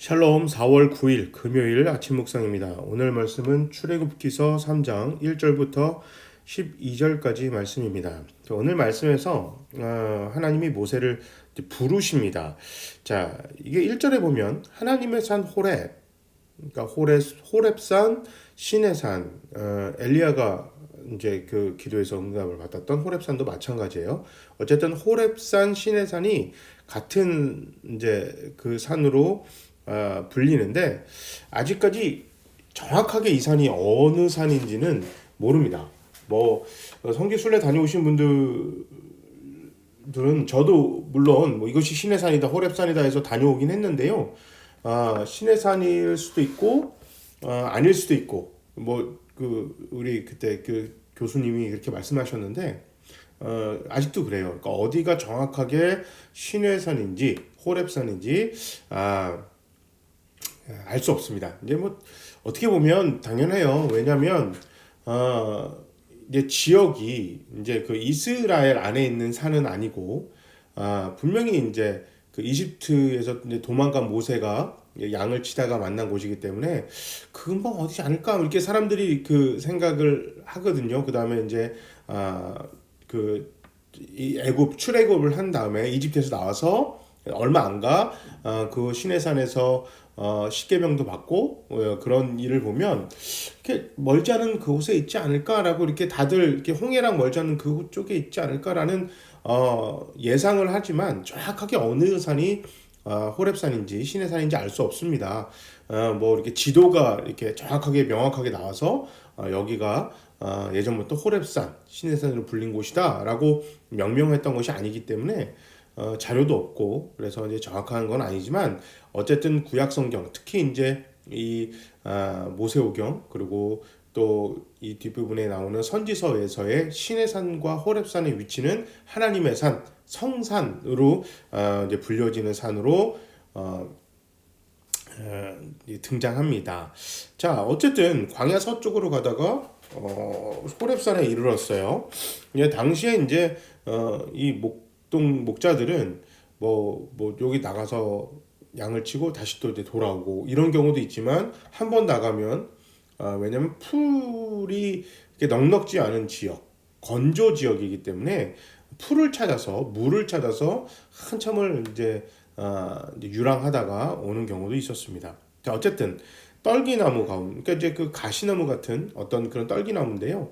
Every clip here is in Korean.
샬롬 4월 9일 금요일 아침 묵상입니다. 오늘 말씀은 출애굽기서 3장 1절부터 12절까지 말씀입니다. 오늘 말씀에서 하나님이 모세를 부르십니다. 자, 이게 1절에 보면 하나님의 산 호렙, 그러니까 호렙산, 시내산, 엘리야가 이제 그 기도에서 응답을 받았던 호렙산도 마찬가지예요. 어쨌든 호렙산, 시내산이 같은 이제 그 산으로 불리는데 아직까지 정확하게 이 산이 어느 산인지는 모릅니다. 뭐 성지 순례 다녀오신 분들은 저도 물론 뭐 이것이 신의 산이다 호렙산이다 해서 다녀오긴 했는데요. 신의 산일 수도 있고 아닐 수도 있고 뭐 그 우리 그때 그 교수님이 이렇게 말씀하셨는데 아직도 그래요. 그러니까 어디가 정확하게 신의 산인지 호렙산인지 알 수 없습니다. 이제 뭐 어떻게 보면 당연해요. 왜냐하면 이제 지역이 이제 그 이스라엘 안에 있는 산은 아니고 분명히 이제 그 이집트에서 이제 도망간 모세가 양을 치다가 만난 곳이기 때문에 금방 어디지 않을까 이렇게 사람들이 그 생각을 하거든요. 그 다음에 이제 이 애굽 출애굽을 한 다음에 이집트에서 나와서 얼마 안 가 그 시내산에서 십계명도 받고 그런 일을 보면 이렇게 멀지 않은 그곳에 있지 않을까라고 이렇게 다들 이렇게 홍해랑 멀지 않은 그쪽에 있지 않을까라는 예상을 하지만 정확하게 어느 산이 호렙산인지 시내산인지 알 수 없습니다. 뭐 이렇게 지도가 이렇게 정확하게 명확하게 나와서 여기가 예전부터 호렙산 시내산으로 불린 곳이다라고 명명했던 것이 아니기 때문에 자료도 없고 그래서 이제 정확한 건 아니지만 어쨌든 구약 성경 특히 이제 이 모세오경 그리고 또 이 뒷부분에 나오는 선지서에서의 시내산과 호렙산의 위치는 하나님의 산 성산으로 이제 불려지는 산으로 등장합니다. 자, 어쨌든 광야 서쪽으로 가다가 호렙산에 이르렀어요. 당시에 이제 이 목자들은 뭐 여기 나가서 양을 치고 다시 또 이제 돌아오고 이런 경우도 있지만 한 번 나가면 왜냐면 풀이 이렇게 넉넉지 않은 지역, 건조 지역이기 때문에 풀을 찾아서 물을 찾아서 한참을 이제 유랑하다가 오는 경우도 있었습니다. 자, 어쨌든 떨기나무 가운, 그러니까 이제 그 가시나무 같은 어떤 그런 떨기나무인데요.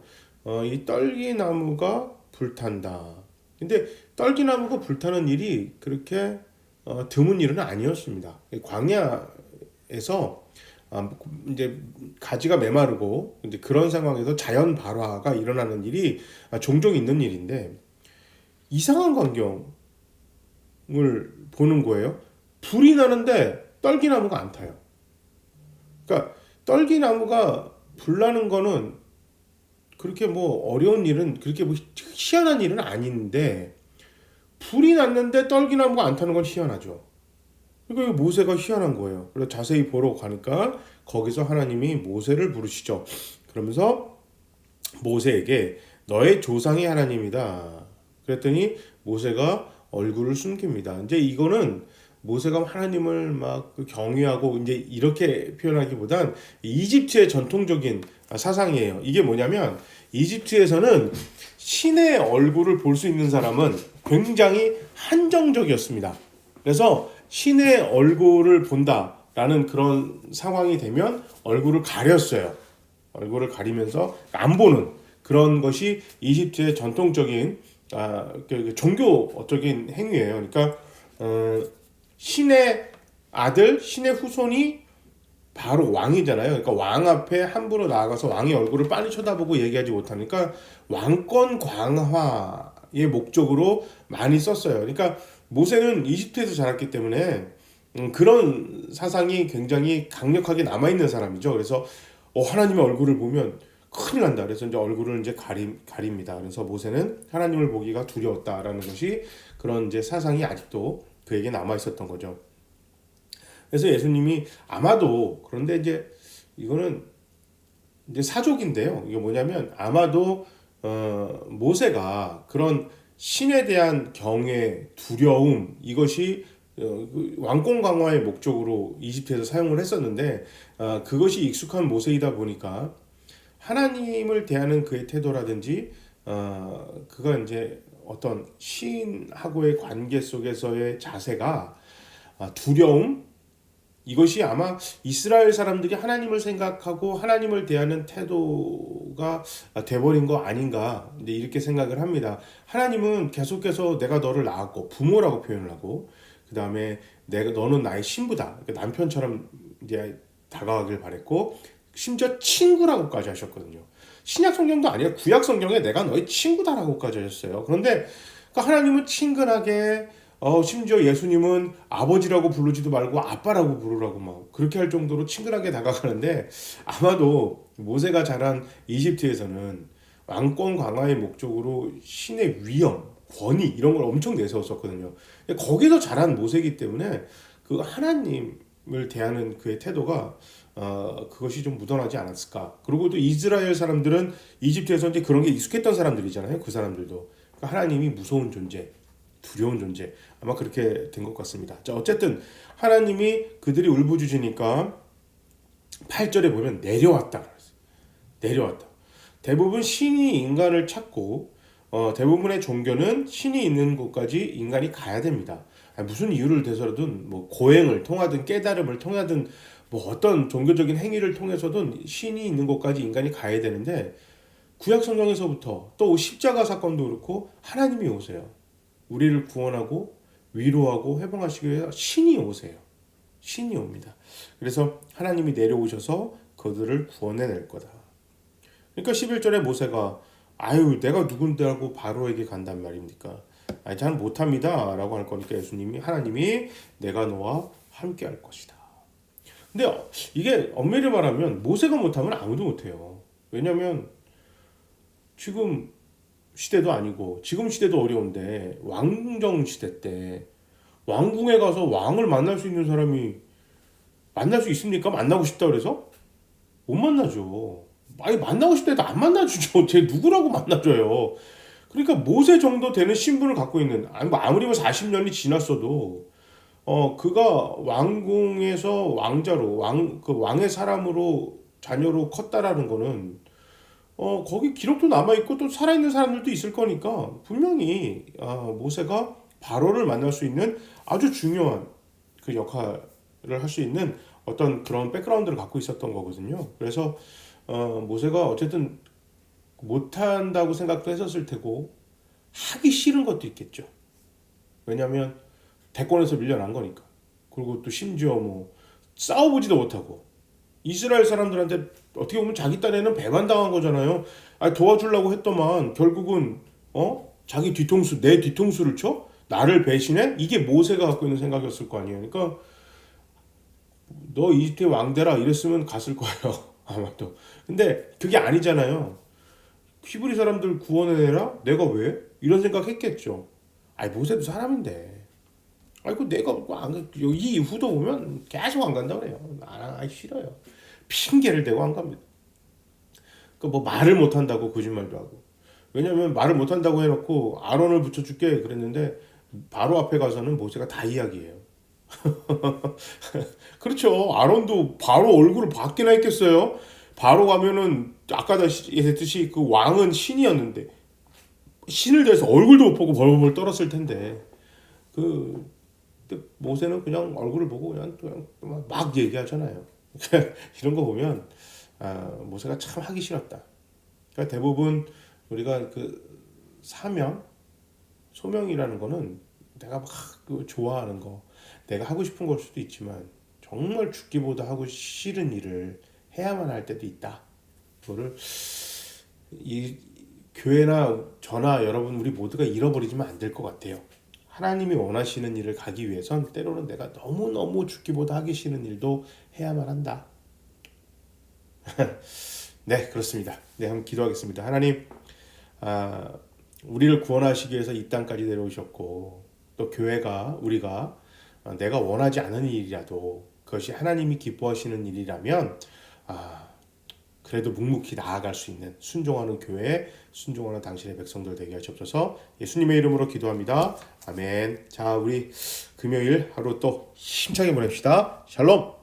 이 떨기나무가 불탄다. 근데 떨기나무가 불타는 일이 그렇게 드문 일은 아니었습니다. 광야에서 이제 가지가 메마르고 이제 그런 상황에서 자연 발화가 일어나는 일이 종종 있는 일인데 이상한 광경을 보는 거예요. 불이 나는데 떨기나무가 안 타요. 그러니까 떨기나무가 불나는 거는 그렇게 뭐 어려운 일은 그렇게 뭐 희한한 일은 아닌데 불이 났는데 떨기나무가 안 타는 건 희한하죠. 그러니까 모세가 희한한 거예요. 그래서 자세히 보러 가니까 거기서 하나님이 모세를 부르시죠. 그러면서 모세에게 너의 조상이 하나님이다. 그랬더니 모세가 얼굴을 숨깁니다. 이제 이거는 모세가 하나님을 막 경외하고 이제 이렇게 표현하기보단 이집트의 전통적인 사상이에요. 이게 뭐냐면 이집트에서는 신의 얼굴을 볼 수 있는 사람은 굉장히 한정적이었습니다. 그래서 신의 얼굴을 본다라는 그런 상황이 되면 얼굴을 가렸어요. 얼굴을 가리면서 안 보는 그런 것이 이집트의 전통적인 종교적인 행위예요. 그러니까 신의 아들, 신의 후손이 바로 왕이잖아요. 그러니까 왕 앞에 함부로 나아가서 왕의 얼굴을 빨리 쳐다보고 얘기하지 못하니까 왕권 강화의 목적으로 많이 썼어요. 그러니까 모세는 이집트에서 자랐기 때문에 그런 사상이 굉장히 강력하게 남아있는 사람이죠. 그래서 하나님의 얼굴을 보면 큰일 난다. 그래서 이제 얼굴을 이제 가립니다. 그래서 모세는 하나님을 보기가 두려웠다라는 것이 그런 이제 사상이 아직도 그에게 남아 있었던 거죠. 그래서 예수님이 아마도 그런데 이제 이거는 이제 사족인데요. 이게 뭐냐면 아마도 모세가 그런 신에 대한 경외, 두려움 이것이 그 왕권 강화의 목적으로 이집트에서 사용을 했었는데 그것이 익숙한 모세이다 보니까 하나님을 대하는 그의 태도라든지 그가 이제 어떤 시인하고의 관계 속에서의 자세가 두려움, 이것이 아마 이스라엘 사람들이 하나님을 생각하고 하나님을 대하는 태도가 돼버린 거 아닌가 이제 이렇게 생각을 합니다. 하나님은 계속해서 내가 너를 낳았고 부모라고 표현을 하고 그 다음에 내가 너는 나의 신부다, 그러니까 남편처럼 이제 다가가길 바랬고 심지어 친구라고까지 하셨거든요. 신약 성경도 아니라 구약 성경에 내가 너의 친구다라고까지 하셨어요. 그런데 하나님은 친근하게 심지어 예수님은 아버지라고 부르지도 말고 아빠라고 부르라고 막 그렇게 할 정도로 친근하게 다가가는데 아마도 모세가 자란 이집트에서는 왕권 강화의 목적으로 신의 위엄, 권위 이런 걸 엄청 내세웠었거든요. 거기서 자란 모세이기 때문에 그 하나님을 대하는 그의 태도가 그것이 좀 묻어나지 않았을까. 그리고 또 이스라엘 사람들은 이집트에서 이제 그런 게 익숙했던 사람들이잖아요. 그 사람들도 그러니까 하나님이 무서운 존재, 두려운 존재 아마 그렇게 된 것 같습니다. 자 어쨌든 하나님이 그들이 울부짖으니까 8절에 보면 내려왔다. 내려왔다. 대부분 신이 인간을 찾고 대부분의 종교는 신이 있는 곳까지 인간이 가야 됩니다. 무슨 이유를 대서든 뭐 고행을 통하든 깨달음을 통하든 뭐 어떤 종교적인 행위를 통해서든 신이 있는 곳까지 인간이 가야 되는데 구약 성경에서부터 또 십자가 사건도 그렇고 하나님이 오세요. 우리를 구원하고 위로하고 회복하시기 위해서 신이 오세요. 신이 옵니다. 그래서 하나님이 내려오셔서 그들을 구원해낼 거다. 그러니까 11절에 모세가 아유 내가 누군데 하고 바로에게 간단 말입니까? 아니 잘 못합니다 라고 할 거니까 하나님이 내가 너와 함께 할 것이다. 근데 이게 엄밀히 말하면 모세가 못하면 아무도 못해요. 왜냐면 지금 시대도 아니고 지금 시대도 어려운데 왕정 시대 때 왕궁에 가서 왕을 만날 수 있는 사람이 만날 수 있습니까? 만나고 싶다 그래서? 못 만나죠. 아니 만나고 싶다 해도 안 만나주죠. 쟤 누구라고 만나줘요. 그러니까 모세 정도 되는 신분을 갖고 있는 아무리 40년이 지났어도 그가 왕궁에서 왕자로 그 왕의 사람으로 자녀로 컸다라는 거는 거기 기록도 남아있고 또 살아있는 사람들도 있을 거니까 분명히 모세가 바로를 만날 수 있는 아주 중요한 그 역할을 할 수 있는 어떤 그런 백그라운드를 갖고 있었던 거거든요. 그래서 모세가 어쨌든 못한다고 생각도 했었을 테고 하기 싫은 것도 있겠죠. 왜냐하면 대권에서 밀려난 거니까. 그리고 또 심지어 뭐 싸워보지도 못하고 이스라엘 사람들한테 어떻게 보면 자기 딴에는 배반당한 거잖아요. 도와주려고 했더만 결국은 자기 뒤통수 내 뒤통수를 쳐? 나를 배신해? 이게 모세가 갖고 있는 생각이었을 거 아니에요. 그러니까 너 이집트 왕대라 이랬으면 갔을 거예요. 아마도. 근데 그게 아니잖아요. 히브리 사람들 구원해내라? 내가 왜? 이런 생각 했겠죠. 모세도 사람인데. 그 내가 이 이후도 보면 계속 안 간다 그래요. 나랑 싫어요. 핑계를 대고 안 갑니다. 뭐 말을 못 한다고 거짓말도 하고. 왜냐면 말을 못 한다고 해놓고 아론을 붙여줄게 그랬는데 바로 앞에 가서는 모세가 다 이야기해요. 그렇죠. 아론도 바로 얼굴을 받기나 했겠어요. 바로 가면은 아까 했듯이 그 왕은 신이었는데 신을 대해서 얼굴도 못 보고 벌벌 떨었을 텐데 모세는 그냥 얼굴을 보고 그냥 막 얘기하잖아요. 이런 거 보면 모세가 참 하기 싫었다. 그러니까 대부분 우리가 그 소명이라는 거는 내가 막 좋아하는 거, 내가 하고 싶은 걸 수도 있지만 정말 죽기보다 하고 싫은 일을 해야만 할 때도 있다. 그거를 이 교회나 저나 여러분 우리 모두가 잃어버리지면 안 될 것 같아요. 하나님이 원하시는 일을 가기 위해선 때로는 내가 너무너무 죽기보다 하기 싫은 일도 해야만 한다. 네, 그렇습니다. 네, 한번 기도하겠습니다. 하나님, 우리를 구원하시기 위해서 이 땅까지 내려오셨고 또 우리가 내가 원하지 않은 일이라도 그것이 하나님이 기뻐하시는 일이라면 그래도 묵묵히 나아갈 수 있는 순종하는 교회, 순종하는 당신의 백성들 되게 하시옵소서. 예수님의 이름으로 기도합니다. 아멘. 자, 우리 금요일 하루 또 힘차게 보냅시다. 샬롬.